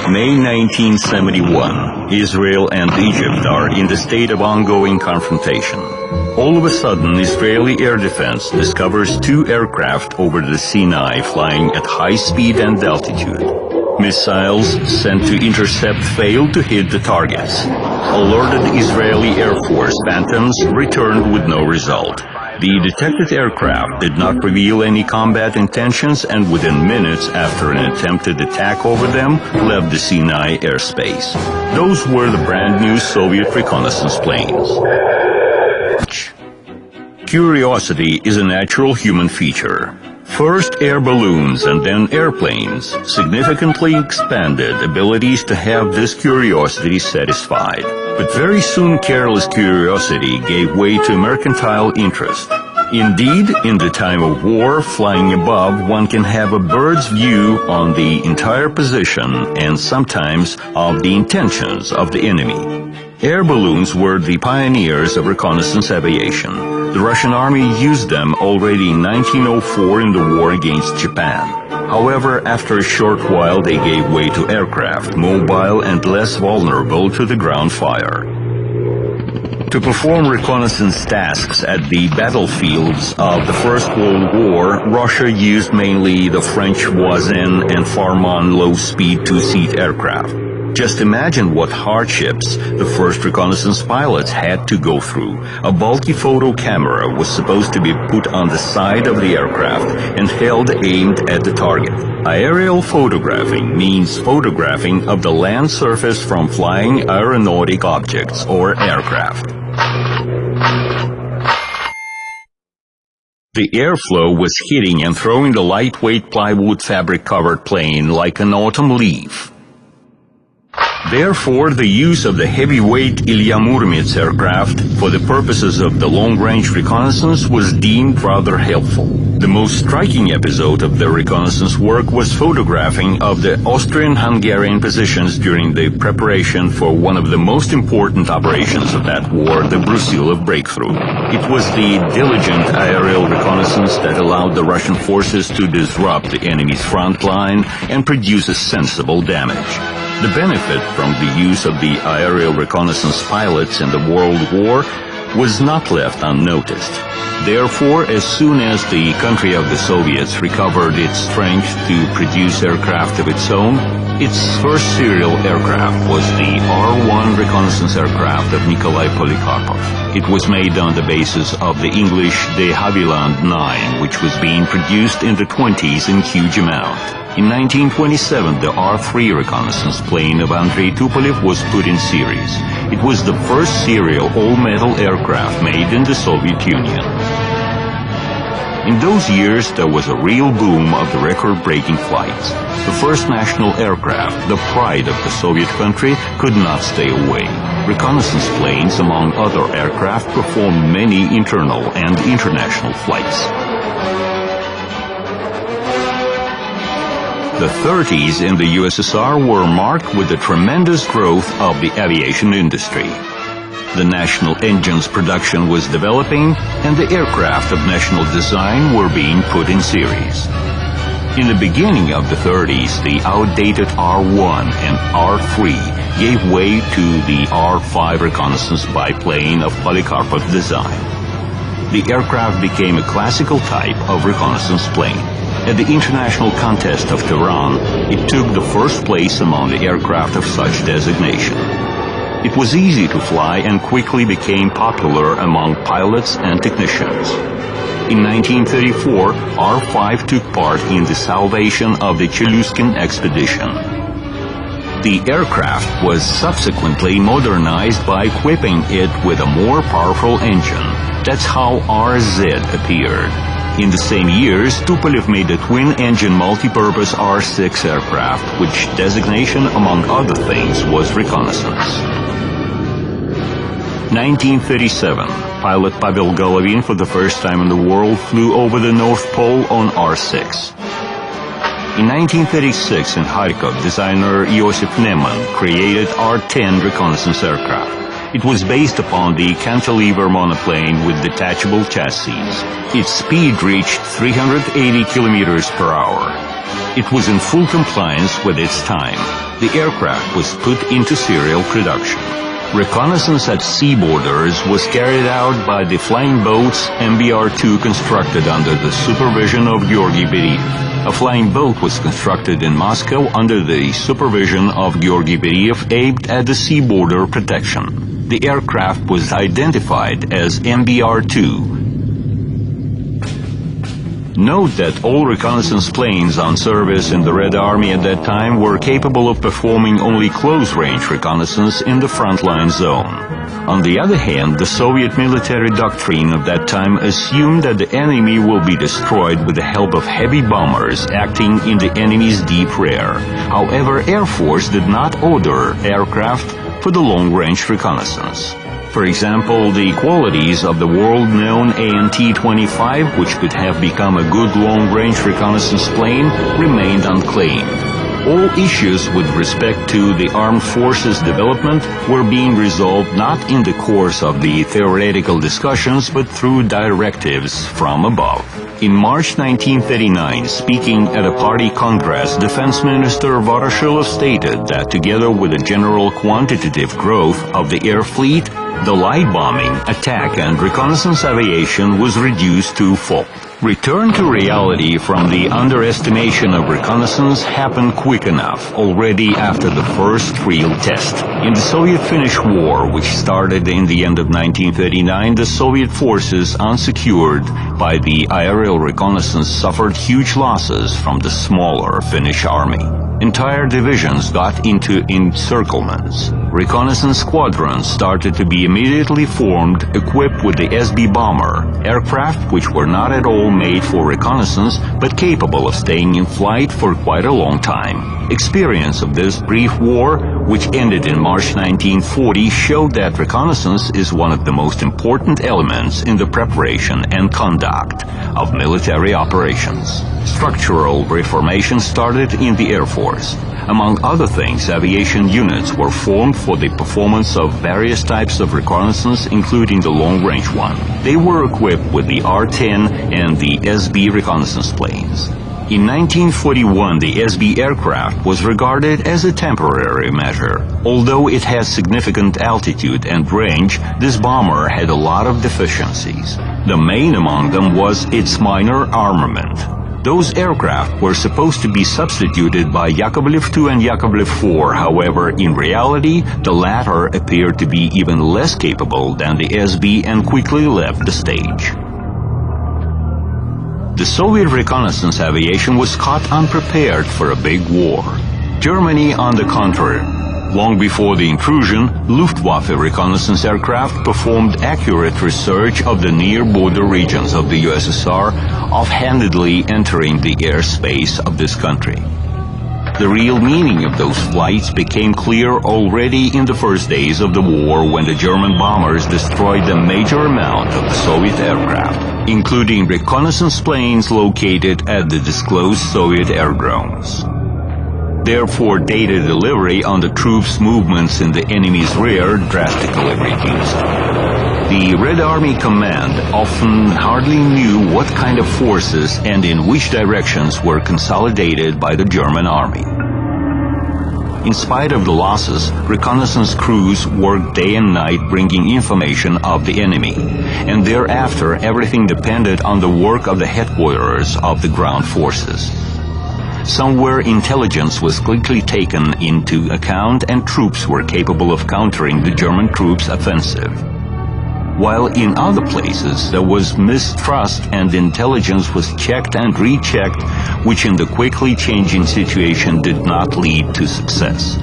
May 1971, Israel and Egypt are in the state of ongoing confrontation. All of a sudden, Israeli air defense discovers two aircraft over the Sinai flying at high speed and altitude. Missiles sent to intercept failed to hit the targets. Alerted Israeli Air Force Phantoms returned with no result. The detected aircraft did not reveal any combat intentions and within minutes after an attempted attack over them left the Sinai airspace. Those were the brand new Soviet reconnaissance planes. Curiosity is a natural human feature. First air balloons and then airplanes significantly expanded abilities to have this curiosity satisfied. But very soon careless curiosity gave way to mercantile interest. Indeed, in the time of war, flying above, one can have a bird's view on the entire position and sometimes of the intentions of the enemy. Air balloons were the pioneers of reconnaissance aviation. The Russian army used them already in 1904 in the war against Japan. However, after a short while they gave way to aircraft, mobile and less vulnerable to the ground fire. To perform reconnaissance tasks at the battlefields of the First World War, Russia used mainly the French Voisin and Farman low-speed two-seat aircraft. Just imagine what hardships the first reconnaissance pilots had to go through. A bulky photo camera was supposed to be put on the side of the aircraft and held aimed at the target. Aerial photographing means photographing of the land surface from flying aeronautic objects or aircraft. The airflow was hitting and throwing the lightweight plywood fabric-covered plane like an autumn leaf. Therefore, the use of the heavyweight Ilya Muromets aircraft for the purposes of the long-range reconnaissance was deemed rather helpful. The most striking episode of the reconnaissance work was photographing of the Austrian-Hungarian positions during the preparation for one of the most important operations of that war, the Brusilov breakthrough. It was the diligent aerial reconnaissance that allowed the Russian forces to disrupt the enemy's front line and produce a sensible damage. The benefit from the use of the aerial reconnaissance pilots in the World War was not left unnoticed. Therefore, as soon as the country of the Soviets recovered its strength to produce aircraft of its own, its first serial aircraft was the R-1 reconnaissance aircraft of Nikolai Polikarpov. It was made on the basis of the English de Havilland 9, which was being produced in the 20s in huge amount. In 1927, the R-3 reconnaissance plane of Andrei Tupolev was put in series. It was the first serial all-metal aircraft made in the Soviet Union. In those years, there was a real boom of the record-breaking flights. The first national aircraft, the pride of the Soviet country, could not stay away. Reconnaissance planes, among other aircraft, performed many internal and international flights. The 30s in the USSR were marked with the tremendous growth of the aviation industry. The national engines production was developing, and the aircraft of national design were being put in series. In the beginning of the 30s, the outdated R-1 and R-3 gave way to the R-5 reconnaissance biplane of Polikarpov design. The aircraft became a classical type of reconnaissance plane. At the international contest of Tehran, it took the first place among the aircraft of such designation. It was easy to fly and quickly became popular among pilots and technicians. In 1934, R-5 took part in the salvation of the Cheluzkin expedition. The aircraft was subsequently modernized by equipping it with a more powerful engine. That's how RZ appeared. In the same years, Tupolev made a twin-engine multi-purpose R-6 aircraft, which designation, among other things, was reconnaissance. 1937, pilot Pavel Golovin for the first time in the world flew over the North Pole on R-6. In 1936, in Kharkov, designer Iosif Neman created R-10 reconnaissance aircraft. It was based upon the cantilever monoplane with detachable chassis. Its speed reached 380 kilometers per hour. It was in full compliance with its time. The aircraft was put into serial production. Reconnaissance at sea borders was carried out by the flying boats MBR-2 constructed under the supervision of Georgy Beriyev. A flying boat was constructed in Moscow under the supervision of Georgy Beriyev aimed at the sea border protection. The aircraft was identified as MBR-2. Note that all reconnaissance planes on service in the Red Army at that time were capable of performing only close-range reconnaissance in the frontline zone. On the other hand, the Soviet military doctrine of that time assumed that the enemy will be destroyed with the help of heavy bombers acting in the enemy's deep rear. However, Air Force did not order aircraft for the long-range reconnaissance. For example, the qualities of the world-known AN-T-25, which could have become a good long-range reconnaissance plane, remained unclaimed. All issues with respect to the armed forces development were being resolved not in the course of the theoretical discussions, but through directives from above. In March 1939, speaking at a party congress, Defense Minister Voroshilov stated that together with the general quantitative growth of the air fleet, the light bombing, attack, and reconnaissance aviation was reduced to fold. Return to reality from the underestimation of reconnaissance happened quick enough, already after the first real test. In the Soviet-Finnish War, which started in the end of 1939, the Soviet forces, unsecured by the aerial reconnaissance, suffered huge losses from the smaller Finnish army. Entire divisions got into encirclements. Reconnaissance squadrons started to be immediately formed, equipped with the SB bomber, aircraft which were not at all made for reconnaissance, but capable of staying in flight for quite a long time. Experience of this brief war, which ended in March 1940, showed that reconnaissance is one of the most important elements in the preparation and conduct of military operations. Structural reformation started in the Air Force. Among other things, aviation units were formed for the performance of various types of reconnaissance, including the long-range one. They were equipped with the R-10 and the SB reconnaissance planes. In 1941, the SB aircraft was regarded as a temporary measure. Although it has significant altitude and range, this bomber had a lot of deficiencies. The main among them was its minor armament. Those aircraft were supposed to be substituted by Yakovlev II and Yakovlev IV. However, in reality, the latter appeared to be even less capable than the SB and quickly left the stage. The Soviet reconnaissance aviation was caught unprepared for a big war. Germany, on the contrary, long before the intrusion, Luftwaffe reconnaissance aircraft performed accurate research of the near-border regions of the USSR, offhandedly entering the airspace of this country. The real meaning of those flights became clear already in the first days of the war, when the German bombers destroyed a major amount of the Soviet aircraft, including reconnaissance planes located at the disclosed Soviet aerodromes. Therefore, data delivery on the troops' movements in the enemy's rear drastically reduced. The Red Army Command often hardly knew what kind of forces and in which directions were consolidated by the German army. In spite of the losses, reconnaissance crews worked day and night bringing information of the enemy, and thereafter everything depended on the work of the headquarters of the ground forces. Somewhere intelligence was quickly taken into account and troops were capable of countering the German troops' offensive. While in other places there was mistrust and intelligence was checked and rechecked, which in the quickly changing situation did not lead to success.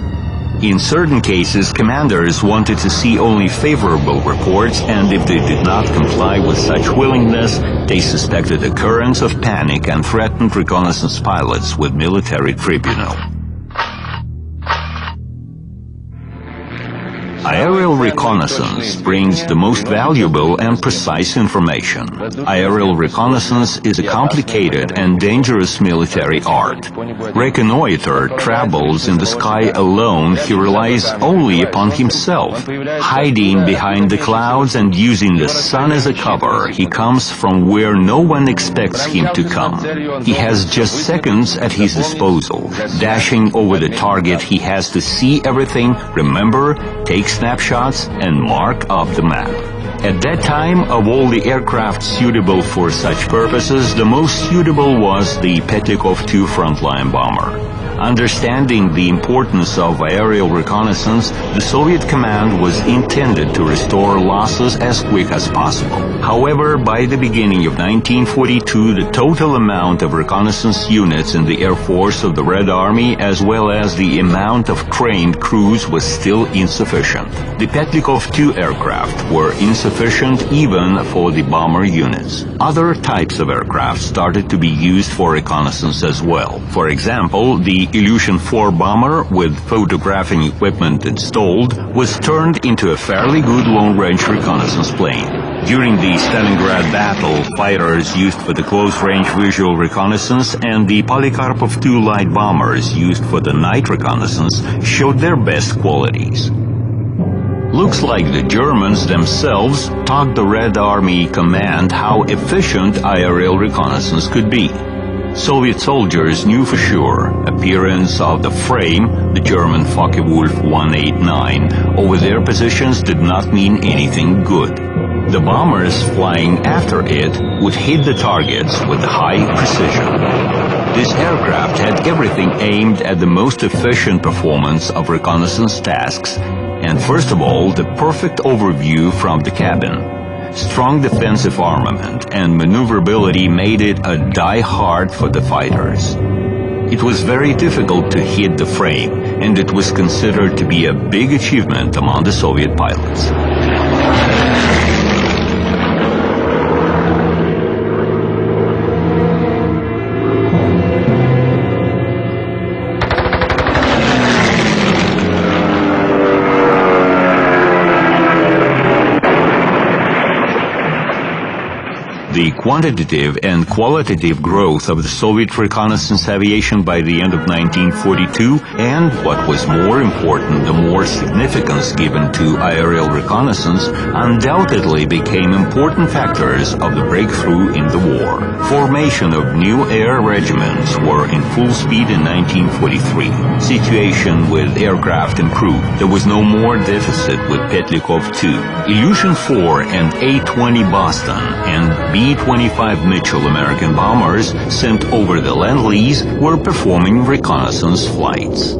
In certain cases, commanders wanted to see only favorable reports, and if they did not comply with such willingness, they suspected occurrence of panic and threatened reconnaissance pilots with military tribunal. Aerial reconnaissance brings the most valuable and precise information. Aerial reconnaissance is a complicated and dangerous military art. Reconnoiter travels in the sky alone. He relies only upon himself. Hiding behind the clouds and using the sun as a cover, he comes from where no one expects him to come. He has just seconds at his disposal. Dashing over the target, he has to see everything, remember, take snapshots, and mark up the map. At that time, of all the aircraft suitable for such purposes, the most suitable was the Petlikov II frontline bomber. Understanding the importance of aerial reconnaissance, the Soviet command was intended to restore losses as quick as possible. However, by the beginning of 1942, the total amount of reconnaissance units in the Air Force of the Red Army, as well as the amount of trained crews, was still insufficient. The Petlikov II aircraft were insufficient even for the bomber units. Other types of aircraft started to be used for reconnaissance as well. For example, the Ilyushin-4 bomber, with photographing equipment installed, was turned into a fairly good long-range reconnaissance plane. During the Stalingrad battle, fighters used for the close-range visual reconnaissance and the Polikarpov II light bombers used for the night reconnaissance showed their best qualities. Looks like the Germans themselves taught the Red Army command how efficient aerial reconnaissance could be. Soviet soldiers knew for sure appearance of the frame, the German Focke-Wulf 189, over their positions did not mean anything good. The bombers flying after it would hit the targets with high precision. This aircraft had everything aimed at the most efficient performance of reconnaissance tasks, and first of all, the perfect overview from the cabin. Strong defensive armament and maneuverability made it a die-hard for the fighters. It was very difficult to hit the frame, and it was considered to be a big achievement among the Soviet pilots. The quantitative and qualitative growth of the Soviet reconnaissance aviation by the end of 1942, and, what was more important, the more significance given to aerial reconnaissance, undoubtedly became important factors of the breakthrough in the war. Formation of new air regiments were in full speed in 1943. Situation with aircraft improved. There was no more deficit with Petlikov II. Ilyushin-4 and A-20 Boston and B-25 Mitchell American bombers sent over the Lend-Lease were performing reconnaissance flights.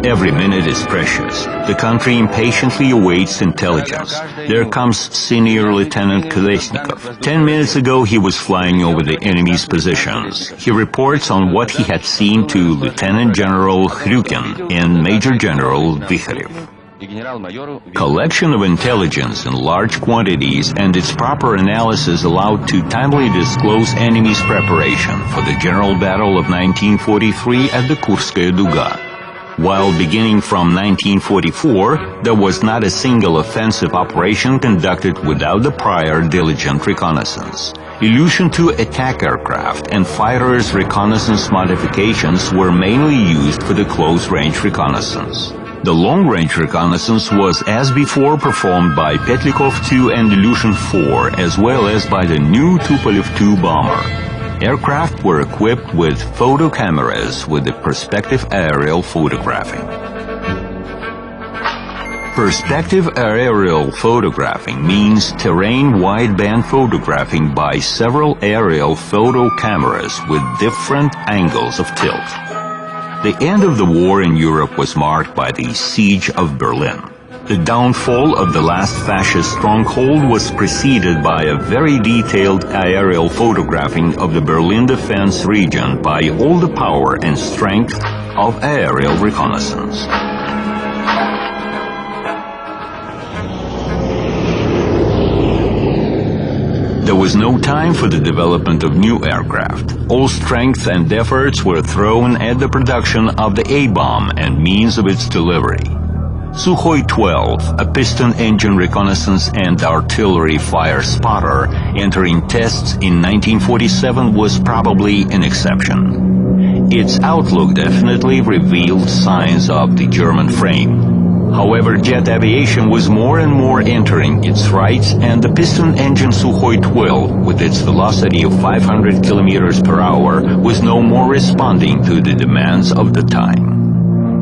Every minute is precious. The country impatiently awaits intelligence. There comes Senior Lieutenant Kolesnikov. 10 minutes ago he was flying over the enemy's positions. He reports on what he had seen to Lieutenant General Hryukin and Major General Vikharev. Collection of intelligence in large quantities and its proper analysis allowed to timely disclose enemy's preparation for the general battle of 1943 at the Kurskaya Duga. While beginning from 1944, there was not a single offensive operation conducted without the prior diligent reconnaissance. Ilyushin-2 attack aircraft and fighters' reconnaissance modifications were mainly used for the close-range reconnaissance. The long-range reconnaissance was, as before, performed by Petlikov II and Ilyushin-4, as well as by the new Tupolev II bomber. Aircraft were equipped with photo cameras with the perspective aerial photographing. Perspective aerial photographing means terrain wideband photographing by several aerial photo cameras with different angles of tilt. The end of the war in Europe was marked by the Siege of Berlin. The downfall of the last fascist stronghold was preceded by a very detailed aerial photographing of the Berlin defense region by all the power and strength of aerial reconnaissance. There was no time for the development of new aircraft. All strength and efforts were thrown at the production of the A-bomb and means of its delivery. Sukhoi 12, a piston-engine reconnaissance and artillery fire spotter entering tests in 1947, was probably an exception. Its outlook definitely revealed signs of the German frame. However, jet aviation was more and more entering its rights, and the piston-engine Sukhoi 12, with its velocity of 500 kilometers per hour, was no more responding to the demands of the time.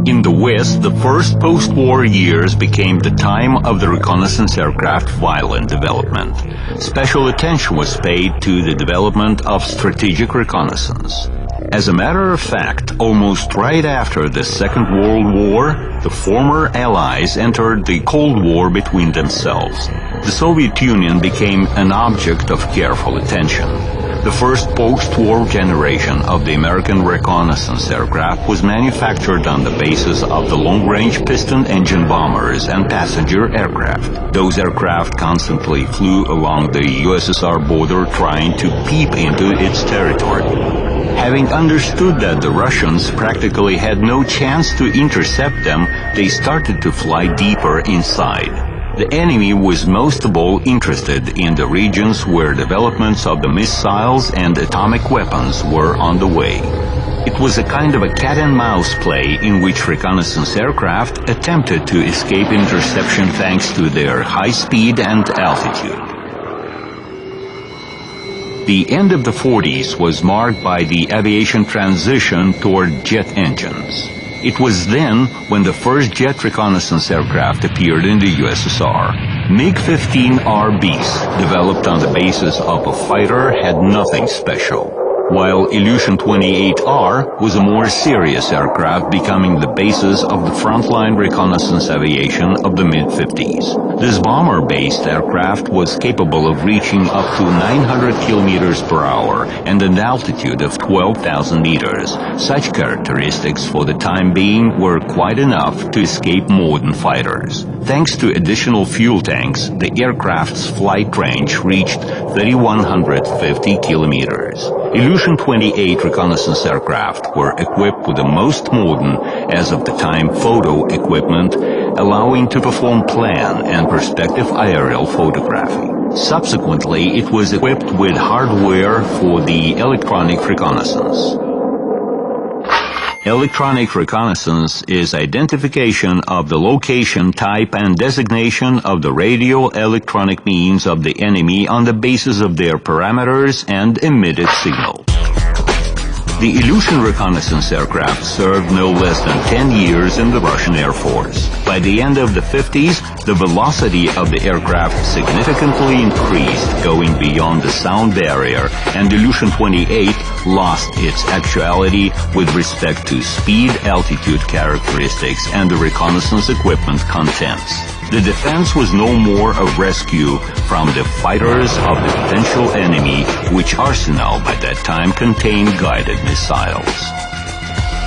In the West, the first post-war years became the time of the reconnaissance aircraft violent development. Special attention was paid to the development of strategic reconnaissance. As a matter of fact, almost right after the Second World War, the former Allies entered the Cold War between themselves. The Soviet Union became an object of careful attention. The first post-war generation of the American reconnaissance aircraft was manufactured on the basis of the long-range piston-engine bombers and passenger aircraft. Those aircraft constantly flew along the USSR border trying to peep into its territory. Having understood that the Russians practically had no chance to intercept them, they started to fly deeper inside. The enemy was most of all interested in the regions where developments of the missiles and atomic weapons were on the way. It was a kind of a cat-and-mouse play in which reconnaissance aircraft attempted to escape interception thanks to their high speed and altitude. The end of the 40s was marked by the aviation transition toward jet engines. It was then when the first jet reconnaissance aircraft appeared in the USSR. MiG-15RBs, developed on the basis of a fighter, had nothing special, while Ilyushin-28R was a more serious aircraft, becoming the basis of the frontline reconnaissance aviation of the mid-50s. This bomber-based aircraft was capable of reaching up to 900 kilometers per hour and an altitude of 12,000 meters. Such characteristics for the time being were quite enough to escape modern fighters. Thanks to additional fuel tanks, the aircraft's flight range reached 3,150 kilometers. Ilyushin-28 reconnaissance aircraft were equipped with the most modern, as of the time, photo equipment, allowing to perform plan and perspective aerial photography. Subsequently, it was equipped with hardware for the electronic reconnaissance. Electronic reconnaissance is identification of the location, type, and designation of the radio-electronic means of the enemy on the basis of their parameters and emitted signal. The Ilyushin reconnaissance aircraft served no less than 10 years in the Russian Air Force. By the end of the 50s, the velocity of the aircraft significantly increased, going beyond the sound barrier, and Ilyushin-28 lost its actuality with respect to speed, altitude characteristics, and the reconnaissance equipment contents. The defense was no more a rescue from the fighters of the potential enemy, which arsenal by that time contained guided missiles.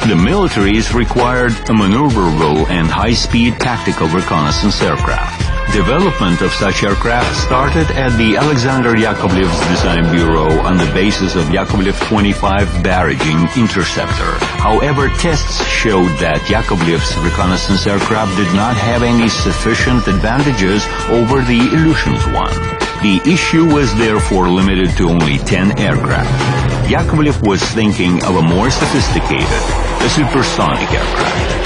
The militaries required a maneuverable and high-speed tactical reconnaissance aircraft. Development of such aircraft started at the Alexander Yakovlev's Design Bureau on the basis of Yakovlev 25 Barraging Interceptor. However, tests showed that Yakovlev's reconnaissance aircraft did not have any sufficient advantages over the Ilyushin's one. The issue was therefore limited to only 10 aircraft. Yakovlev was thinking of a more sophisticated, a supersonic aircraft.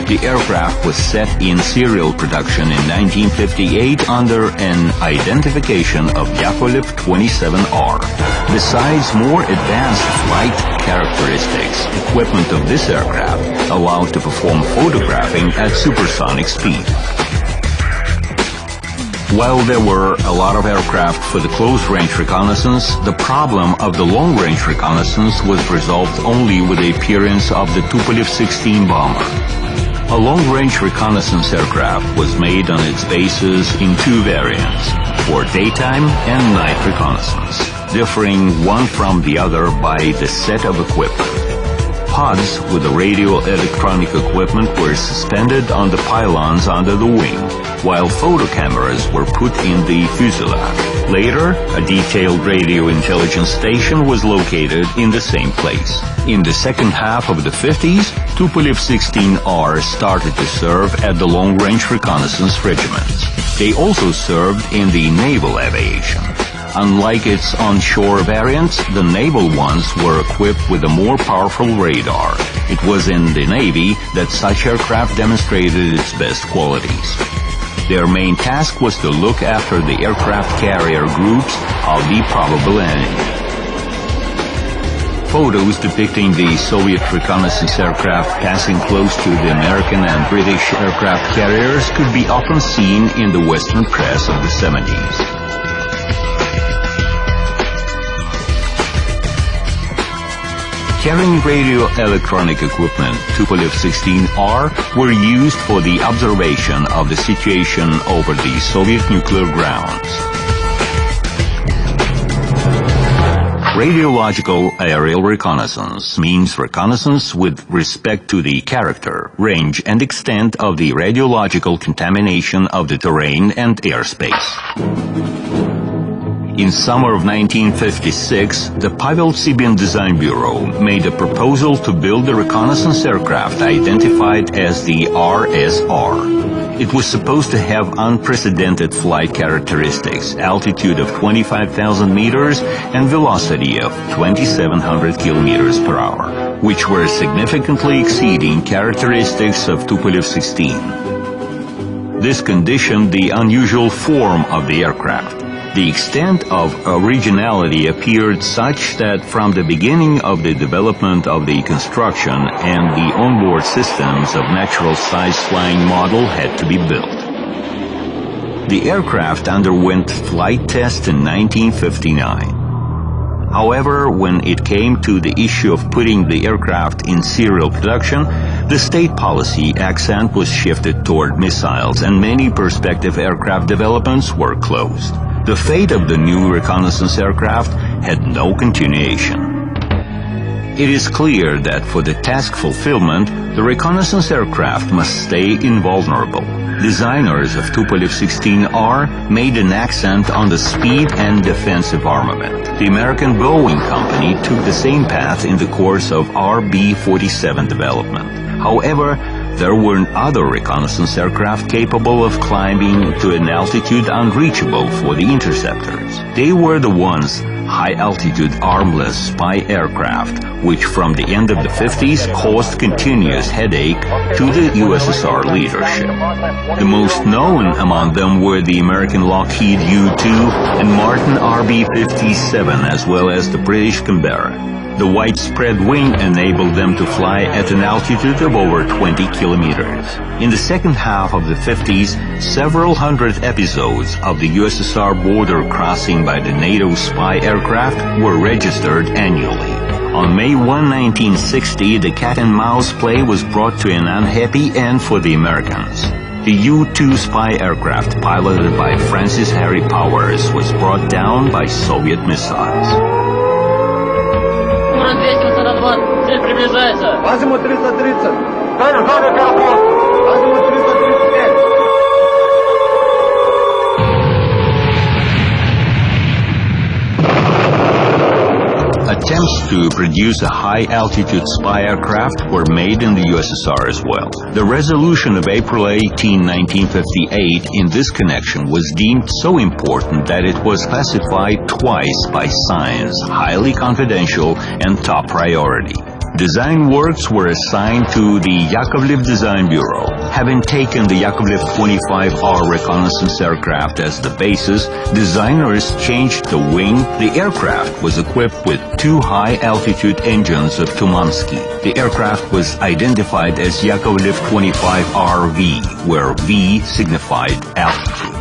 The aircraft was set in serial production in 1958 under an identification of Yakovlev 27R. Besides more advanced flight characteristics, equipment of this aircraft allowed to perform photographing at supersonic speed. While there were a lot of aircraft for the close-range reconnaissance, the problem of the long-range reconnaissance was resolved only with the appearance of the Tupolev 16 bomber. A long-range reconnaissance aircraft was made on its basis in two variants, for daytime and night reconnaissance, differing one from the other by the set of equipment. pods with the radio-electronic equipment were suspended on the pylons under the wing, while photo cameras were put in the fuselage. Later, a detailed radio intelligence station was located in the same place. In the second half of the 50s, Tupolev 16R started to serve at the long-range reconnaissance regiments. They also served in the naval aviation. Unlike its onshore variants, the naval ones were equipped with a more powerful radar. It was in the Navy that such aircraft demonstrated its best qualities. Their main task was to look after the aircraft carrier groups of the probable enemy. Photos depicting the Soviet reconnaissance aircraft passing close to the American and British aircraft carriers could be often seen in the Western press of the 70s. Carrying radio-electronic equipment, Tupolev 16R were used for the observation of the situation over the Soviet nuclear grounds. Radiological aerial reconnaissance means reconnaissance with respect to the character, range, and extent of the radiological contamination of the terrain and airspace. In summer of 1956, the Pavel Tsibin Design Bureau made a proposal to build a reconnaissance aircraft identified as the RSR. It was supposed to have unprecedented flight characteristics, altitude of 25,000 meters and velocity of 2,700 kilometers per hour, which were significantly exceeding characteristics of Tupolev 16. This conditioned the unusual form of the aircraft. The extent of originality appeared such that from the beginning of the development of the construction and the onboard systems of natural-size flying model had to be built. The aircraft underwent flight tests in 1959. However, when it came to the issue of putting the aircraft in serial production, the state policy accent was shifted toward missiles and many prospective aircraft developments were closed. The fate of the new reconnaissance aircraft had no continuation. It is clear that for the task fulfillment, the reconnaissance aircraft must stay invulnerable. Designers of Tupolev 16R made an accent on the speed and defensive armament. The American Boeing company took the same path in the course of RB-47 development. However, there were other reconnaissance aircraft capable of climbing to an altitude unreachable for the interceptors. They were the ones high-altitude armless spy aircraft, which from the end of the 50s caused continuous headache to the USSR leadership. The most known among them were the American Lockheed U-2 and Martin RB-57, as well as the British Canberra. The widespread wing enabled them to fly at an altitude of over 20 kilometers. In the second half of the 50s, several hundred episodes of the USSR border crossing by the NATO spy aircraft were registered annually. On May 1, 1960, the cat-and-mouse play was brought to an unhappy end for the Americans. The U-2 spy aircraft, piloted by Francis Harry Powers, was brought down by Soviet missiles. Цель приближается. Азимут 330. Азимут 335. Attempts to produce a high-altitude spy aircraft were made in the USSR as well. The resolution of April 18, 1958 in this connection was deemed so important that it was classified twice by Science, highly confidential and top priority. Design works were assigned to the Yakovlev Design Bureau. Having taken the Yakovlev 25R reconnaissance aircraft as the basis, designers changed the wing. The aircraft was equipped with two high-altitude engines of Tumansky. The aircraft was identified as Yakovlev 25RV, where V signified altitude.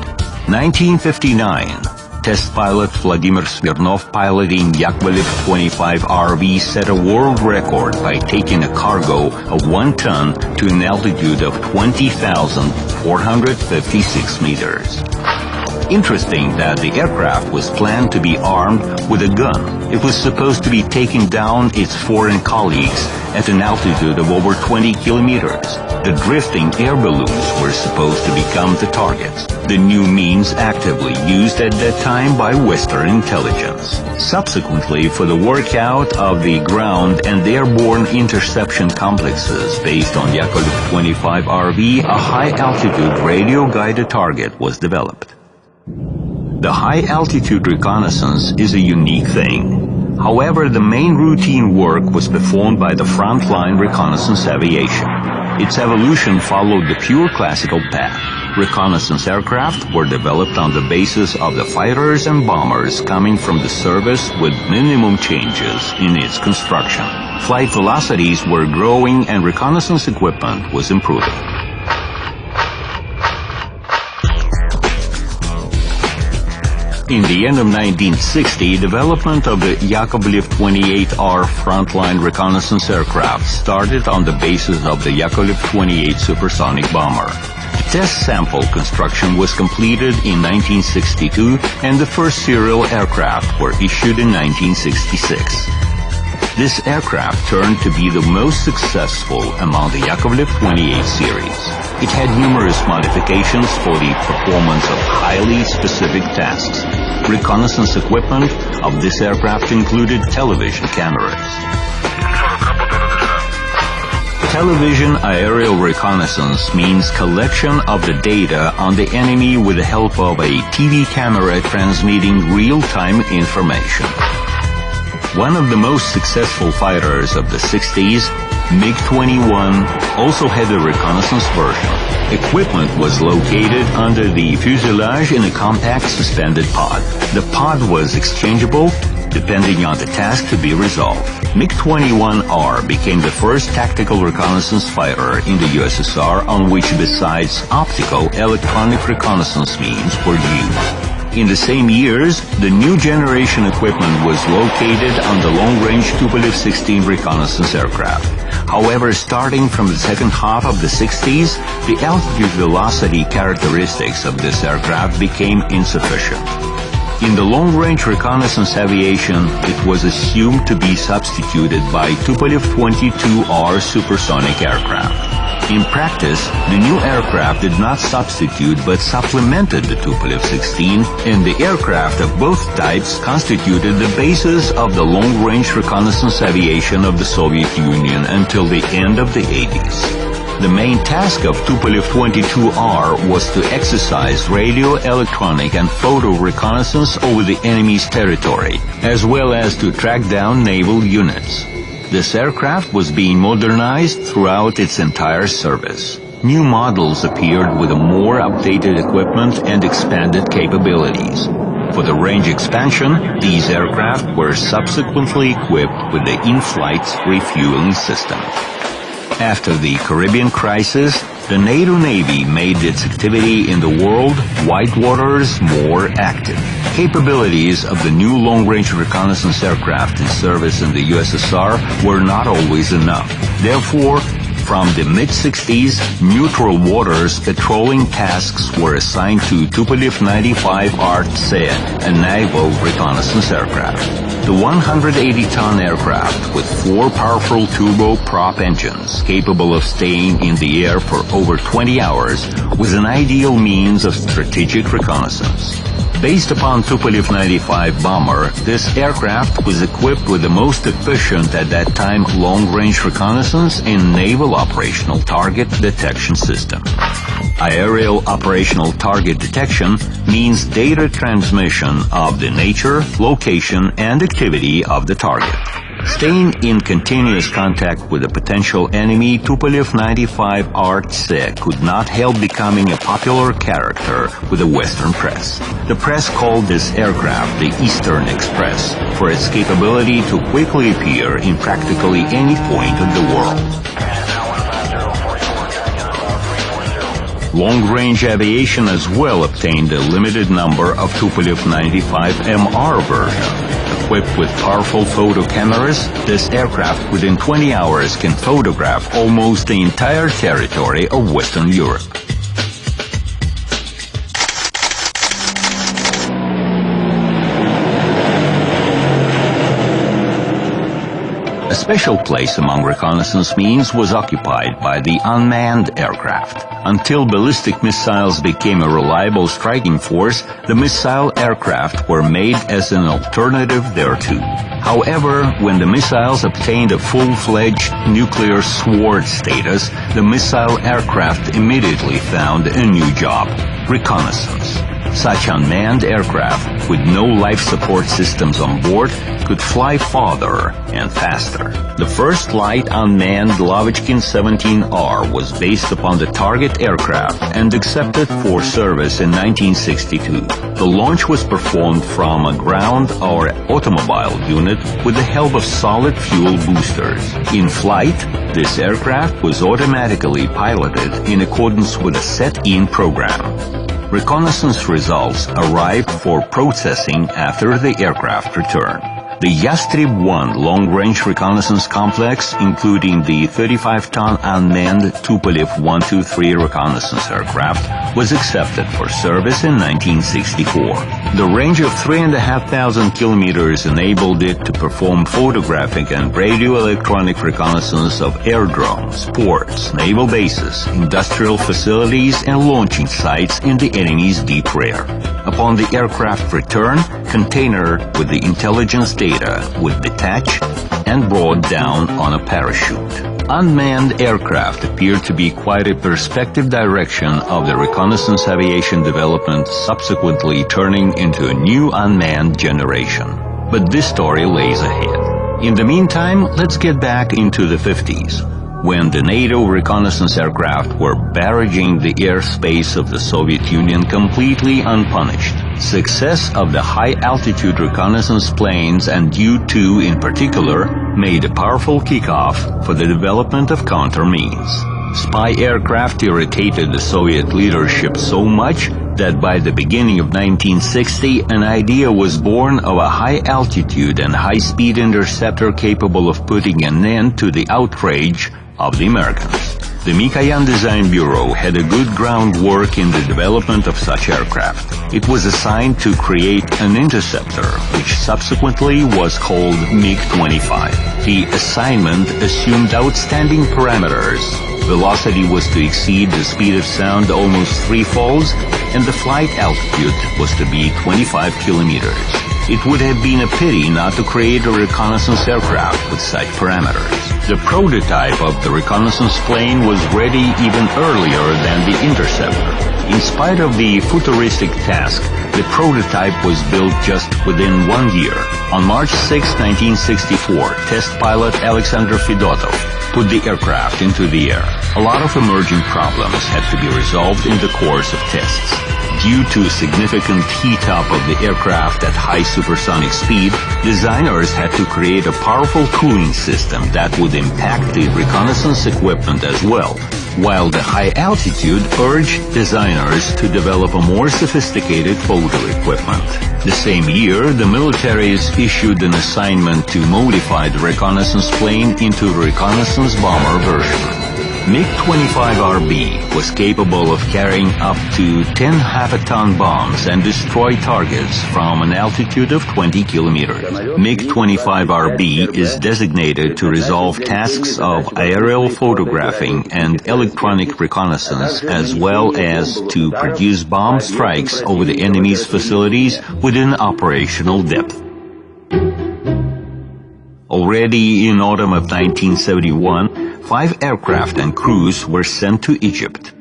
1959. Test pilot Vladimir Smirnov piloting Yakovlev 25RV set a world record by taking a cargo of 1 ton to an altitude of 20,456 meters. Interesting that the aircraft was planned to be armed with a gun. It was supposed to be taking down its foreign colleagues at an altitude of over 20 kilometers. The drifting air balloons were supposed to become the targets, the new means actively used at that time by Western intelligence. Subsequently, for the workout of the ground and airborne interception complexes based on Yakovlev 25 RV, a high-altitude radio-guided target was developed. The high-altitude reconnaissance is a unique thing. However, the main routine work was performed by the frontline reconnaissance aviation. Its evolution followed the pure classical path. Reconnaissance aircraft were developed on the basis of the fighters and bombers coming from the service with minimum changes in its construction. Flight velocities were growing and reconnaissance equipment was improving. In the end of 1960, development of the Yakovlev 28R frontline reconnaissance aircraft started on the basis of the Yakovlev 28 supersonic bomber. The test sample construction was completed in 1962, and the first serial aircraft were issued in 1966. This aircraft turned to be the most successful among the Yakovlev 28 series. It had numerous modifications for the performance of highly specific tasks. Reconnaissance equipment of this aircraft included television cameras. Television aerial reconnaissance means collection of the data on the enemy with the help of a TV camera transmitting real-time information. One of the most successful fighters of the 60s, MiG-21, also had a reconnaissance version. Equipment was located under the fuselage in a compact suspended pod. The pod was exchangeable depending on the task to be resolved. MiG-21R became the first tactical reconnaissance fighter in the USSR on which, besides optical, electronic reconnaissance means were used. In the same years, the new generation equipment was located on the long-range Tupolev 16 reconnaissance aircraft. However, starting from the second half of the 60s, the altitude velocity characteristics of this aircraft became insufficient. In the long-range reconnaissance aviation, it was assumed to be substituted by Tupolev 22R supersonic aircraft. In practice, the new aircraft did not substitute but supplemented the Tupolev 16, and the aircraft of both types constituted the basis of the long-range reconnaissance aviation of the Soviet Union until the end of the 80s. The main task of Tupolev 22R was to exercise radio, electronic, and photo reconnaissance over the enemy's territory, as well as to track down naval units. This aircraft was being modernized throughout its entire service. New models appeared with a more updated equipment and expanded capabilities. For the range expansion, these aircraft were subsequently equipped with the in-flight refueling system. After the Caribbean crisis, the NATO Navy made its activity in the world wide waters more active. Capabilities of the new long-range reconnaissance aircraft in service in the USSR were not always enough. Therefore, from the mid-60s, neutral waters patrolling tasks were assigned to Tupolev 95 RT, a naval reconnaissance aircraft. The 180-ton aircraft with 4 powerful turboprop engines capable of staying in the air for over 20 hours was an ideal means of strategic reconnaissance. Based upon Tupolev 95 bomber, this aircraft was equipped with the most efficient at that time long-range reconnaissance and naval operational target detection system. Aerial operational target detection means data transmission of the nature, location, and activity of the target. Staying in continuous contact with a potential enemy, Tupolev 95 RT could not help becoming a popular character with the Western press. The press called this aircraft the Eastern Express for its capability to quickly appear in practically any point of the world. Long-range aviation as well obtained a limited number of Tupolev 95 MR version. Equipped with powerful photo cameras, this aircraft within 20 hours can photograph almost the entire territory of Western Europe. special place among reconnaissance means was occupied by the unmanned aircraft. Until ballistic missiles became a reliable striking force, the missile aircraft were made as an alternative thereto. However, when the missiles obtained a full-fledged nuclear sword status, the missile aircraft immediately found a new job: reconnaissance. Such unmanned aircraft, with no life support systems on board, could fly farther and faster. The first light unmanned Lavochkin 17R was based upon the target aircraft and accepted for service in 1962. The launch was performed from a ground or automobile unit with the help of solid fuel boosters. In flight, this aircraft was automatically piloted in accordance with a set-in program. Reconnaissance results arrived for processing after the aircraft returned. The Yastreb-1 long-range reconnaissance complex, including the 35-ton unmanned Tupolev 123 reconnaissance aircraft, was accepted for service in 1964. The range of 3,500 kilometers enabled it to perform photographic and radio-electronic reconnaissance of aerodromes, ports, naval bases, industrial facilities, and launching sites in the enemy's deep rear. Upon the aircraft return, container with the intelligence data would detach and brought down on a parachute. Unmanned aircraft appeared to be quite a perspective direction of the reconnaissance aviation development, subsequently turning into a new unmanned generation. But this story lays ahead. In the meantime, let's get back into the 50s. When the NATO reconnaissance aircraft were barraging the airspace of the Soviet Union completely unpunished. Success of the high-altitude reconnaissance planes and U-2 in particular made a powerful kickoff for the development of counter-means. Spy aircraft irritated the Soviet leadership so much that by the beginning of 1960, an idea was born of a high-altitude and high-speed interceptor capable of putting an end to the outrage of the Americans. The Mikoyan Design Bureau had a good groundwork in the development of such aircraft. It was assigned to create an interceptor, which subsequently was called MiG-25. The assignment assumed outstanding parameters. Velocity was to exceed the speed of sound almost threefolds, and the flight altitude was to be 25 kilometers. It would have been a pity not to create a reconnaissance aircraft with such parameters. The prototype of the reconnaissance plane was ready even earlier than the interceptor. In spite of the futuristic task, the prototype was built just within 1 year. On March 6, 1964, test pilot Alexander Fedotov put the aircraft into the air. A lot of emerging problems had to be resolved in the course of tests. Due to significant heat-up of the aircraft at high supersonic speed, designers had to create a powerful cooling system that would impact the reconnaissance equipment as well, while the high altitude urged designers to develop a more sophisticated photo equipment. The same year, the militaries issued an assignment to modify the reconnaissance plane into a reconnaissance bomber version. MiG-25RB was capable of carrying up to 10 half-a-ton bombs and destroy targets from an altitude of 20 kilometers. MiG-25RB is designated to resolve tasks of aerial photographing and electronic reconnaissance, as well as to produce bomb strikes over the enemy's facilities within operational depth. Already in autumn of 1971, 5 aircraft and crews were sent to Egypt.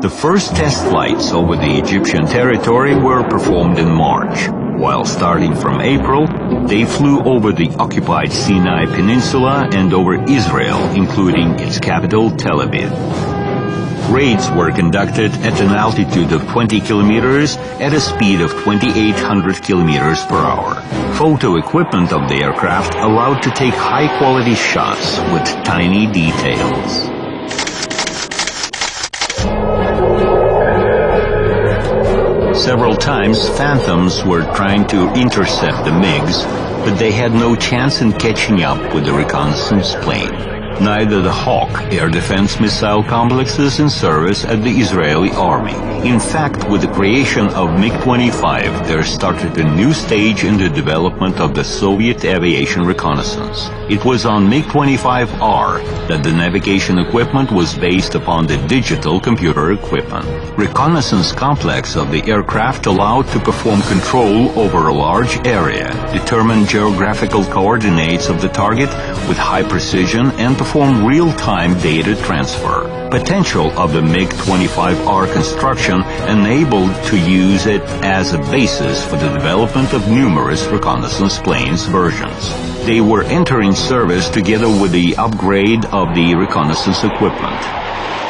The first test flights over the Egyptian territory were performed in March, while starting from April, they flew over the occupied Sinai Peninsula and over Israel, including its capital, Tel Aviv. Raids were conducted at an altitude of 20 kilometers at a speed of 2,800 kilometers per hour. Photo equipment of the aircraft allowed to take high-quality shots with tiny details. Several times, Phantoms were trying to intercept the MiGs, but they had no chance in catching up with the reconnaissance plane. neither the Hawk air defense missile complexes in service at the Israeli army. In fact, with the creation of MiG-25, there started a new stage in the development of the Soviet aviation reconnaissance. It was on MiG-25R that the navigation equipment was based upon the digital computer equipment. Reconnaissance complex of the aircraft allowed to perform control over a large area, determine geographical coordinates of the target with high precision, and perform real-time data transfer. Potential of the MiG-25R construction enabled to use it as a basis for the development of numerous reconnaissance planes versions. They were entering service together with the upgrade of the reconnaissance equipment.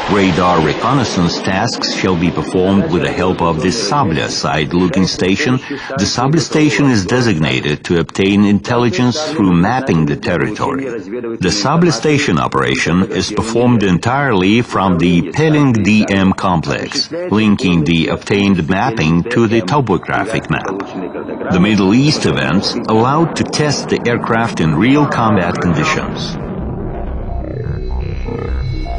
Radar reconnaissance tasks shall be performed with the help of the Sabля side-looking station. The Sabля station is designated to obtain intelligence through mapping the territory. The Sabля station operation is performed entirely from the Pelling DM complex, linking the obtained mapping to the topographic map. The Middle East events allowed to test the aircraft in real combat conditions.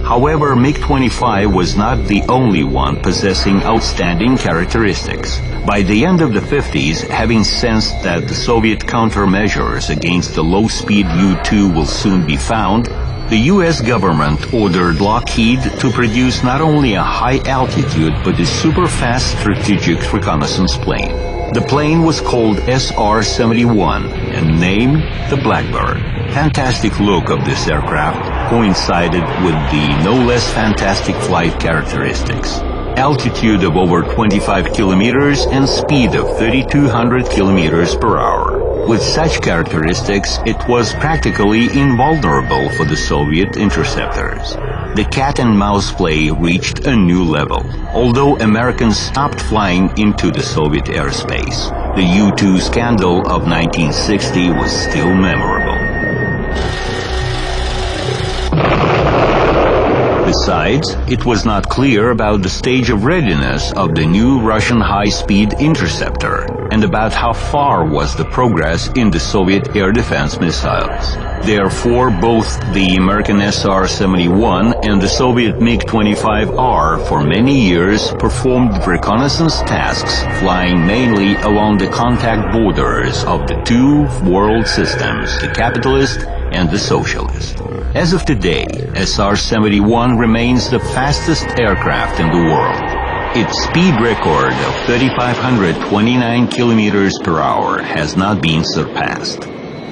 However, MiG-25 was not the only one possessing outstanding characteristics. By the end of the 50s, having sensed that the Soviet countermeasures against the low-speed U-2 will soon be found, the U.S. government ordered Lockheed to produce not only a high-altitude but a super-fast strategic reconnaissance plane. The plane was called SR-71 and named the Blackbird. Fantastic look of this aircraft coincided with the no less fantastic flight characteristics. Altitude of over 25 kilometers and speed of 3,200 kilometers per hour. With such characteristics, it was practically invulnerable for the Soviet interceptors. The cat-and-mouse play reached a new level. Although Americans stopped flying into the Soviet airspace, the U-2 scandal of 1960 was still memorable. Besides, it was not clear about the stage of readiness of the new Russian high-speed interceptor and about how far was the progress in the Soviet air defense missiles. Therefore, both the American SR-71 and the Soviet MiG-25R for many years performed reconnaissance tasks flying mainly along the contact borders of the two world systems, the capitalist and the socialist. As of today, SR-71 remains the fastest aircraft in the world. Its speed record of 3,529 kilometers per hour has not been surpassed.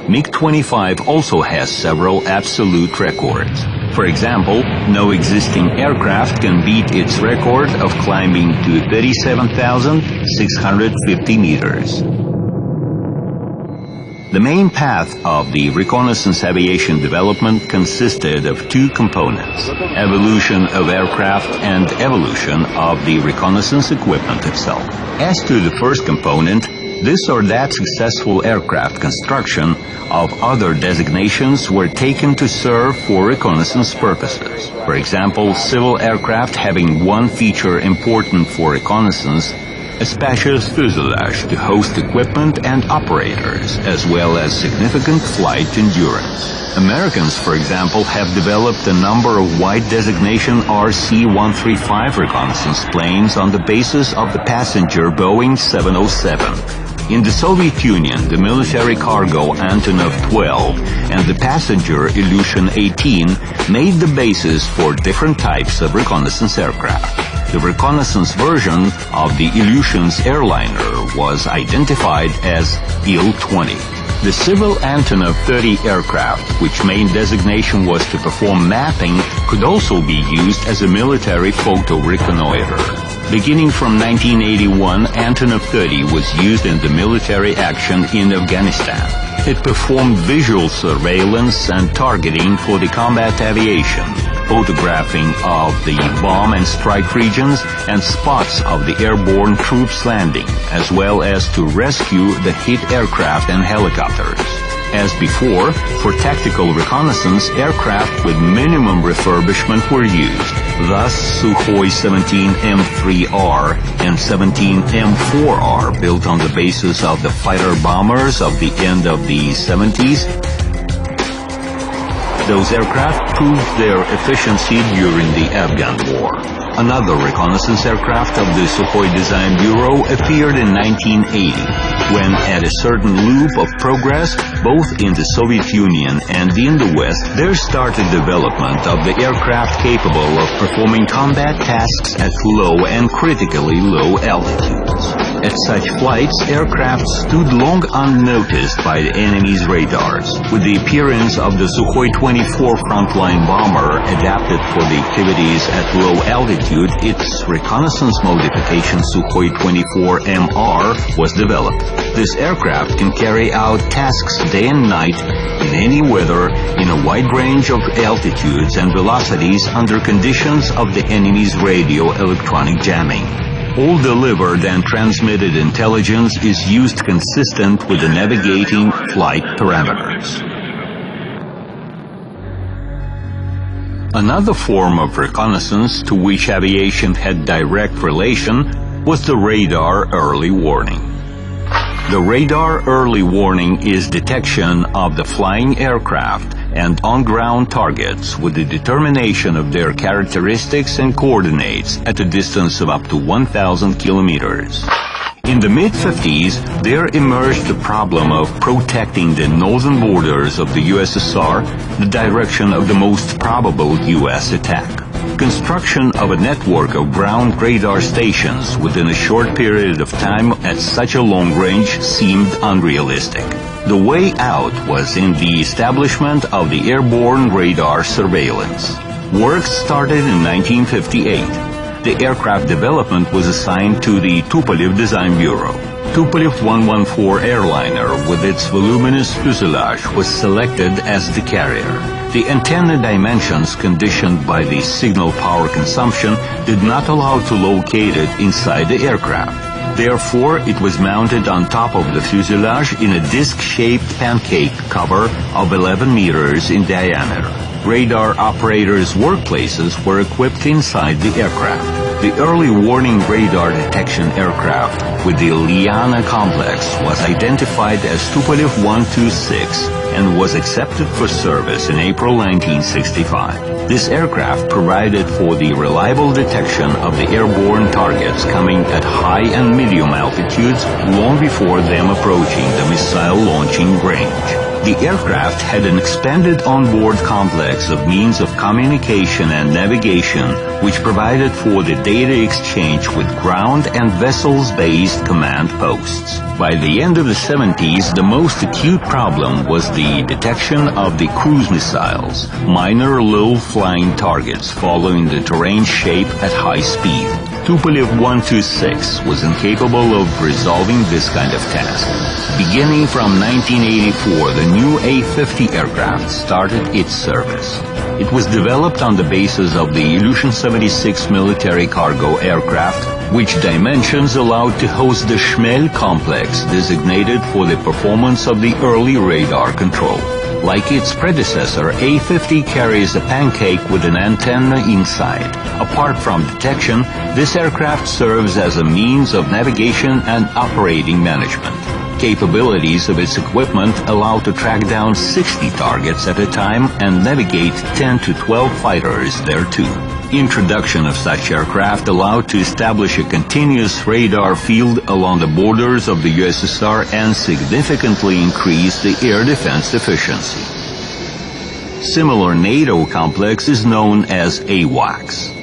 MiG-25 also has several absolute records. For example, no existing aircraft can beat its record of climbing to 37,650 meters. The main path of the reconnaissance aviation development consisted of two components: evolution of aircraft and evolution of the reconnaissance equipment itself. As to the first component, this or that successful aircraft construction of other designations were taken to serve for reconnaissance purposes. For example, civil aircraft having one feature important for reconnaissance: a spacious fuselage to host equipment and operators, as well as significant flight endurance. Americans, for example, have developed a number of wide designation RC-135 reconnaissance planes on the basis of the passenger Boeing 707. In the Soviet Union, the military cargo Antonov 12 and the passenger Ilyushin 18 made the basis for different types of reconnaissance aircraft. The reconnaissance version of the Ilyushin's airliner was identified as Il-20. The civil Antonov 30 aircraft, which main designation was to perform mapping, could also be used as a military photo reconnoiter. Beginning from 1981, Antonov 30 was used in the military action in Afghanistan. It performed visual surveillance and targeting for the combat aviation, photographing of the bomb and strike regions and spots of the airborne troops landing, as well as to rescue the hit aircraft and helicopters. As before, for tactical reconnaissance, aircraft with minimum refurbishment were used. Thus, Sukhoi 17M3R and 17M4R, built on the basis of the fighter bombers of the end of the 70s, Those aircraft proved their efficiency during the Afghan War. Another reconnaissance aircraft of the Sukhoi Design Bureau appeared in 1980, when at a certain loop of progress, both in the Soviet Union and in the West, there started development of the aircraft capable of performing combat tasks at low and critically low altitudes. At such flights, aircraft stood long unnoticed by the enemy's radars. With the appearance of the Sukhoi 24 frontline bomber adapted for the activities at low altitude, its reconnaissance modification Sukhoi 24MR was developed. This aircraft can carry out tasks day and night in any weather in a wide range of altitudes and velocities under conditions of the enemy's radio-electronic jamming. All delivered and transmitted intelligence is used consistent with the navigating flight parameters. Another form of reconnaissance to which aviation had direct relation was the radar early warning. The radar early warning is detection of the flying aircraft and on-ground targets with the determination of their characteristics and coordinates at a distance of up to 1,000 kilometers. In the mid-50s, there emerged the problem of protecting the northern borders of the USSR, the direction of the most probable US attack. Construction of a network of ground radar stations within a short period of time at such a long range seemed unrealistic. The way out was in the establishment of the airborne radar surveillance. Work started in 1958. The aircraft development was assigned to the Tupolev Design Bureau. Tupolev 114 airliner with its voluminous fuselage was selected as the carrier. The antenna dimensions, conditioned by the signal power consumption, did not allow to locate it inside the aircraft. Therefore, it was mounted on top of the fuselage in a disc-shaped pancake cover of 11 meters in diameter. Radar operators' workplaces were equipped inside the aircraft. The early warning radar detection aircraft with the Liana complex was identified as Tupolev 126 and was accepted for service in April 1965. This aircraft provided for the reliable detection of the airborne targets coming at high and medium altitudes long before them approaching the missile launching range. The aircraft had an expanded onboard complex of means of communication and navigation which provided for the data exchange with ground and vessels-based command posts. By the end of the 70s, the most acute problem was the detection of the cruise missiles, minor low-flying targets following the terrain shape at high speed. Tupolev 126 was incapable of resolving this kind of task. Beginning from 1984, the new A-50 aircraft started its service. It was developed on the basis of the Ilyushin 76 military cargo aircraft, which dimensions allowed to host the Shmel complex designated for the performance of the early radar control. Like its predecessor, A-50 carries a pancake with an antenna inside. Apart from detection, this aircraft serves as a means of navigation and operating management. Capabilities of its equipment allow to track down 60 targets at a time and navigate 10 to 12 fighters thereto. Introduction of such aircraft allowed to establish a continuous radar field along the borders of the USSR and significantly increase the air defense efficiency. Similar NATO complex is known as AWACS.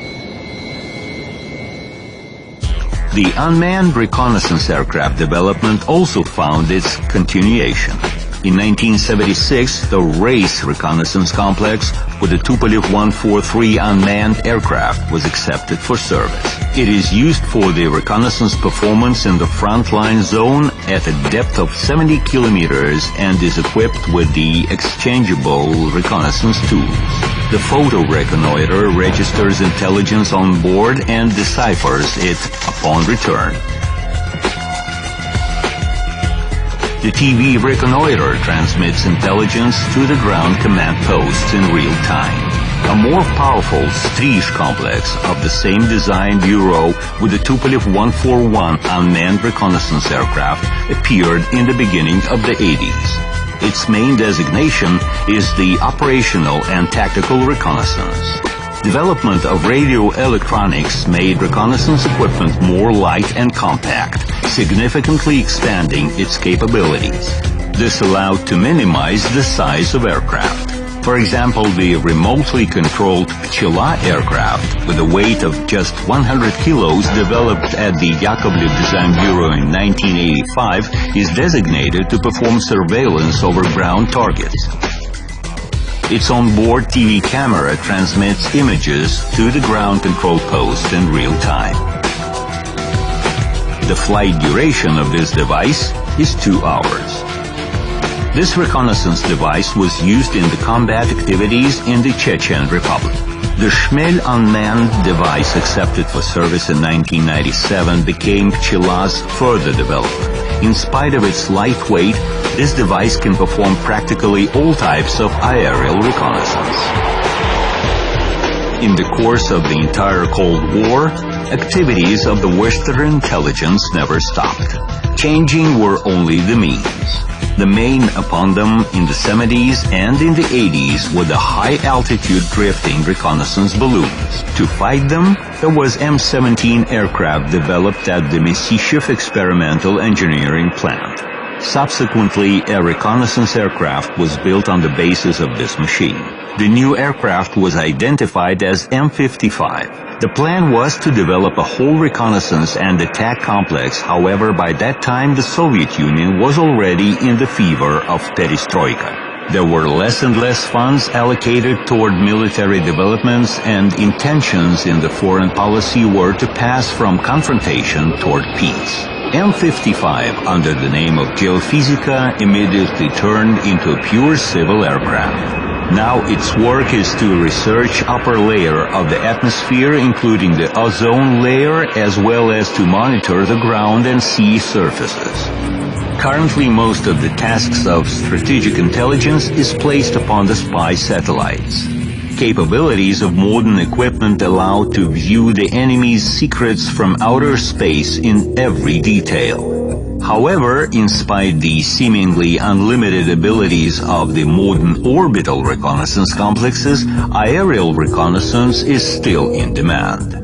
The unmanned reconnaissance aircraft development also found its continuation. In 1976, the RACE reconnaissance complex with the Tupolev 143 unmanned aircraft was accepted for service. It is used for the reconnaissance performance in the frontline zone at a depth of 70 kilometers and is equipped with the exchangeable reconnaissance tools. The photo reconnoiter registers intelligence on board and deciphers it upon return. The TV reconnoiter transmits intelligence to the ground command posts in real time. A more powerful Strish complex of the same design bureau with the Tupolev 141 unmanned reconnaissance aircraft appeared in the beginning of the 80s. Its main designation is the operational and tactical reconnaissance. Development of radio electronics made reconnaissance equipment more light and compact, significantly expanding its capabilities. This allowed to minimize the size of aircraft. For example, the remotely controlled Pchela aircraft, with a weight of just 100 kilos, developed at the Yakovlev Design Bureau in 1985, is designated to perform surveillance over ground targets. Its onboard TV camera transmits images to the ground control post in real time. The flight duration of this device is 2 hours. This reconnaissance device was used in the combat activities in the Chechen Republic. The Shmel unmanned device accepted for service in 1997 became Pchela's further development. In spite of its light weight, this device can perform practically all types of aerial reconnaissance. In the course of the entire Cold War, activities of the Western intelligence never stopped. Changing were only the means. The main upon them in the 70s and in the 80s were the high-altitude drifting reconnaissance balloons. To fight them, there was M-17 aircraft developed at the Missishev Experimental Engineering Plant. Subsequently, a reconnaissance aircraft was built on the basis of this machine. The new aircraft was identified as M-55. The plan was to develop a whole reconnaissance and attack complex. However, by that time, the Soviet Union was already in the fever of perestroika. There were less and less funds allocated toward military developments, and intentions in the foreign policy were to pass from confrontation toward peace. M-55, under the name of Geofysica, immediately turned into a pure civil aircraft. Now its work is to research upper layer of the atmosphere, including the ozone layer, as well as to monitor the ground and sea surfaces. Currently, most of the tasks of strategic intelligence is placed upon the spy satellites. Capabilities of modern equipment allow to view the enemy's secrets from outer space in every detail. However, in spite of the seemingly unlimited abilities of the modern orbital reconnaissance complexes, aerial reconnaissance is still in demand.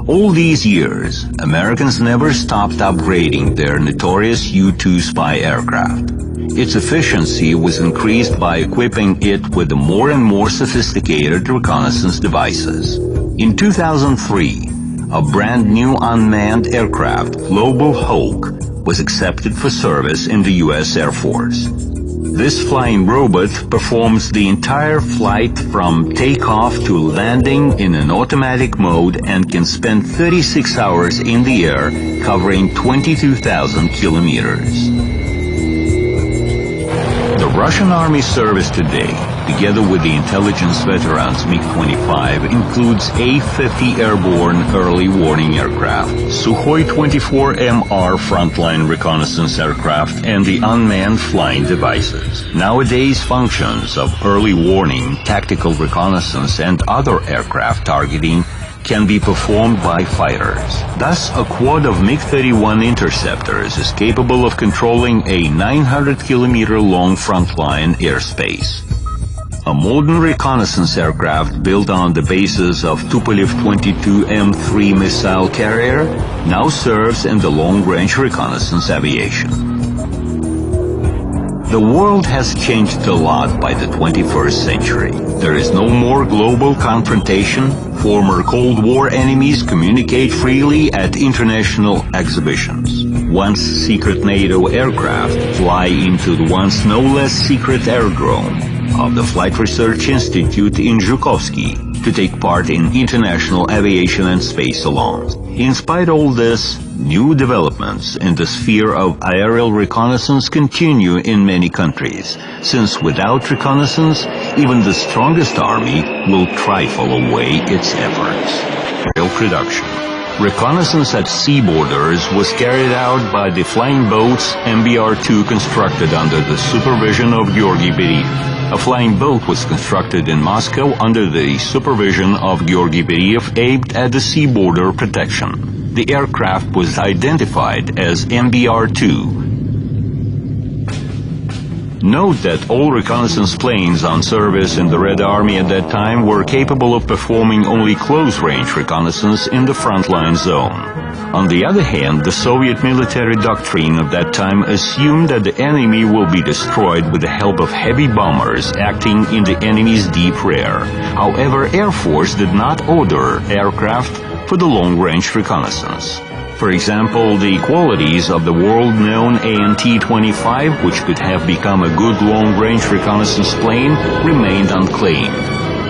All these years, Americans never stopped upgrading their notorious U-2 spy aircraft. Its efficiency was increased by equipping it with more and more sophisticated reconnaissance devices. In 2003, a brand new unmanned aircraft, Global Hawk, was accepted for service in the U.S. Air Force. This flying robot performs the entire flight from takeoff to landing in an automatic mode and can spend 36 hours in the air, covering 22,000 kilometers. The Russian Army service today, together with the intelligence veterans MiG-25, includes A-50 airborne early warning aircraft, Sukhoi 24MR frontline reconnaissance aircraft, and the unmanned flying devices. Nowadays, functions of early warning, tactical reconnaissance, and other aircraft targeting can be performed by fighters. Thus, a quad of MiG-31 interceptors is capable of controlling a 900-kilometer-long frontline airspace. A modern reconnaissance aircraft built on the basis of Tupolev 22M3 missile carrier now serves in the long-range reconnaissance aviation. The world has changed a lot by the 21st century. There is no more global confrontation. Former Cold War enemies communicate freely at international exhibitions. Once secret NATO aircraft fly into the once no less secret aerodrome of the Flight Research Institute in Zhukovsky to take part in international aviation and space salons. In spite of all this, new developments in the sphere of aerial reconnaissance continue in many countries, since without reconnaissance, even the strongest army will trifle away its efforts. Aerial production. Reconnaissance at sea borders was carried out by the flying boats MBR-2 constructed under the supervision of Georgy Beriyev. A flying boat was constructed in Moscow under the supervision of Georgy Beriyev aimed at the sea border protection. The aircraft was identified as MBR-2. Note that all reconnaissance planes on service in the Red Army at that time were capable of performing only close-range reconnaissance in the frontline zone. On the other hand, the Soviet military doctrine of that time assumed that the enemy will be destroyed with the help of heavy bombers acting in the enemy's deep rear. However, Air Force did not order aircraft for the long-range reconnaissance. For example, the qualities of the world-known AN-T-25, which could have become a good long-range reconnaissance plane, remained unclaimed.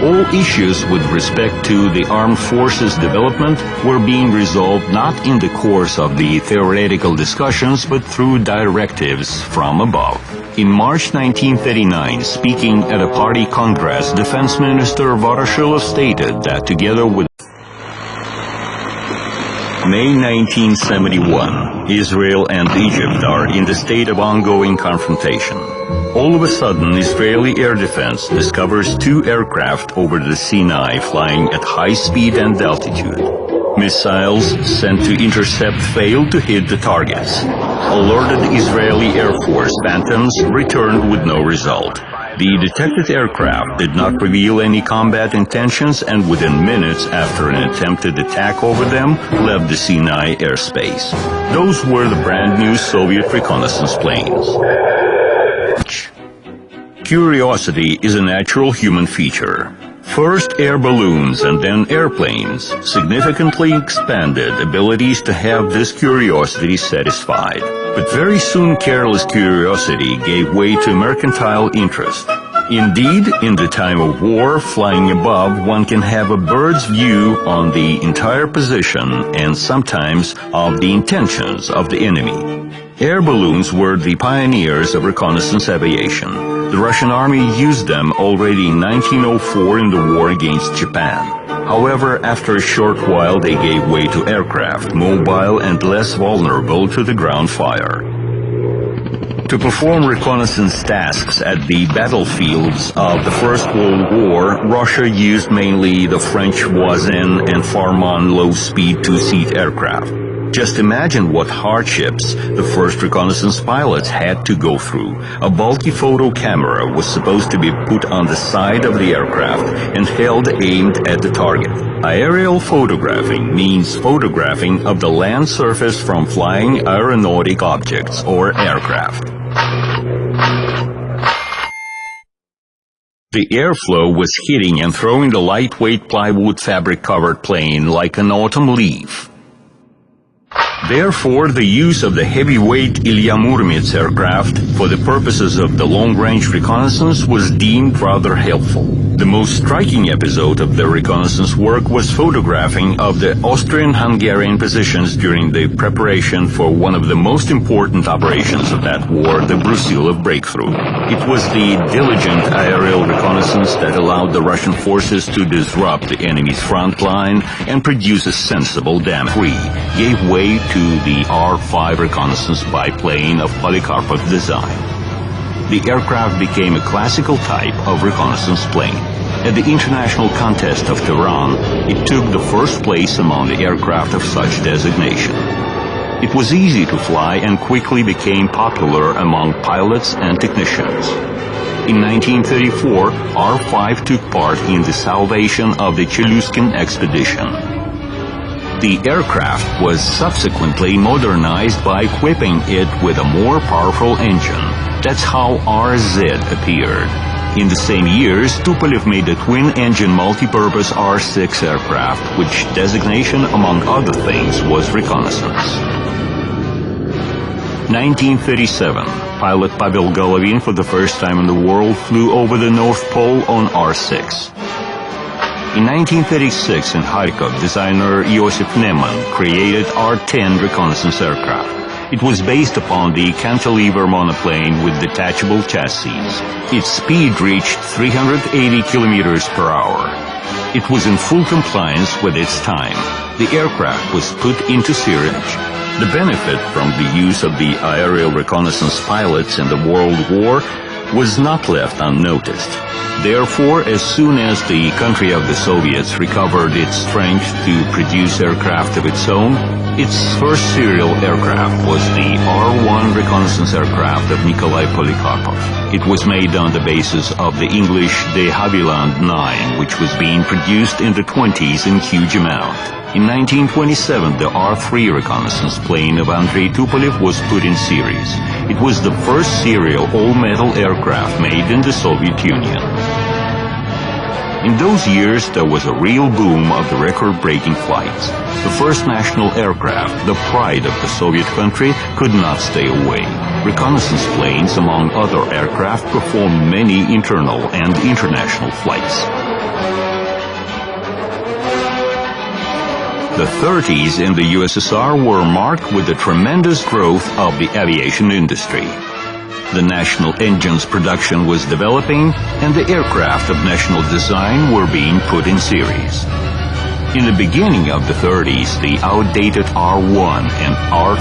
All issues with respect to the armed forces development were being resolved not in the course of the theoretical discussions, but through directives from above. In March 1939, speaking at a party congress, Defense Minister Voroshilov stated that together with May 1971, Israel and Egypt are in the state of ongoing confrontation. All of a sudden, Israeli air defense discovers two aircraft over the Sinai flying at high speed and altitude. Missiles sent to intercept failed to hit the targets. Alerted Israeli Air Force Phantoms returned with no result. The detected aircraft did not reveal any combat intentions, and within minutes after an attempted attack over them, left the Sinai airspace. Those were the brand new Soviet reconnaissance planes. Curiosity is a natural human feature. First air balloons and then airplanes significantly expanded abilities to have this curiosity satisfied. But very soon careless curiosity gave way to mercantile interest. Indeed, in the time of war, flying above, one can have a bird's view on the entire position and sometimes of the intentions of the enemy. Air balloons were the pioneers of reconnaissance aviation. The Russian army used them already in 1904 in the war against Japan. However, after a short while they gave way to aircraft, mobile and less vulnerable to the ground fire. To perform reconnaissance tasks at the battlefields of the First World War, Russia used mainly the French Voisin and Farman low-speed two-seat aircraft. Just imagine what hardships the first reconnaissance pilots had to go through. A bulky photo camera was supposed to be put on the side of the aircraft and held aimed at the target. Aerial photographing means photographing of the land surface from flying aeronautic objects or aircraft. The airflow was hitting and throwing the lightweight plywood fabric-covered plane like an autumn leaf. Therefore, the use of the heavyweight Ilya Muromets aircraft for the purposes of the long-range reconnaissance was deemed rather helpful. The most striking episode of the reconnaissance work was photographing of the Austrian-Hungarian positions during the preparation for one of the most important operations of that war, the Brusilov breakthrough. It was the diligent aerial reconnaissance that allowed the Russian forces to disrupt the enemy's front line and produce a sensible damage-free, gave way to the R-5 reconnaissance biplane of Polikarpov design. The aircraft became a classical type of reconnaissance plane. At the international contest of Tehran, it took the first place among the aircraft of such designation. It was easy to fly and quickly became popular among pilots and technicians. In 1934, R-5 took part in the salvation of the Cheluzkin expedition. The aircraft was subsequently modernized by equipping it with a more powerful engine. That's how RZ appeared. In the same years, Tupolev made a twin-engine multi-purpose R-6 aircraft, which designation, among other things, was reconnaissance. 1937, pilot Pavel Golovin, for the first time in the world, flew over the North Pole on R-6. In 1936, in Kharkov, designer Iosif Neman created R-10 reconnaissance aircraft. It was based upon the cantilever monoplane with detachable chassis. Its speed reached 380 kilometers per hour. It was in full compliance with its time. The aircraft was put into steerage. The benefit from the use of the aerial reconnaissance pilots in the World War was not left unnoticed. Therefore, as soon as the country of the Soviets recovered its strength to produce aircraft of its own, its first serial aircraft was the R-1 reconnaissance aircraft of Nikolai Polikarpov. It was made on the basis of the English de Havilland 9, which was being produced in the 20s in huge amount. In 1927, the R-3 reconnaissance plane of Andrei Tupolev was put in series. It was the first serial all-metal aircraft made in the Soviet Union. In those years, there was a real boom of the record-breaking flights. The first national aircraft, the pride of the Soviet country, could not stay away. Reconnaissance planes, among other aircraft, performed many internal and international flights. The 30s in the USSR were marked with the tremendous growth of the aviation industry. The national engines production was developing, and the aircraft of national design were being put in series. In the beginning of the 30s, the outdated R-1 and R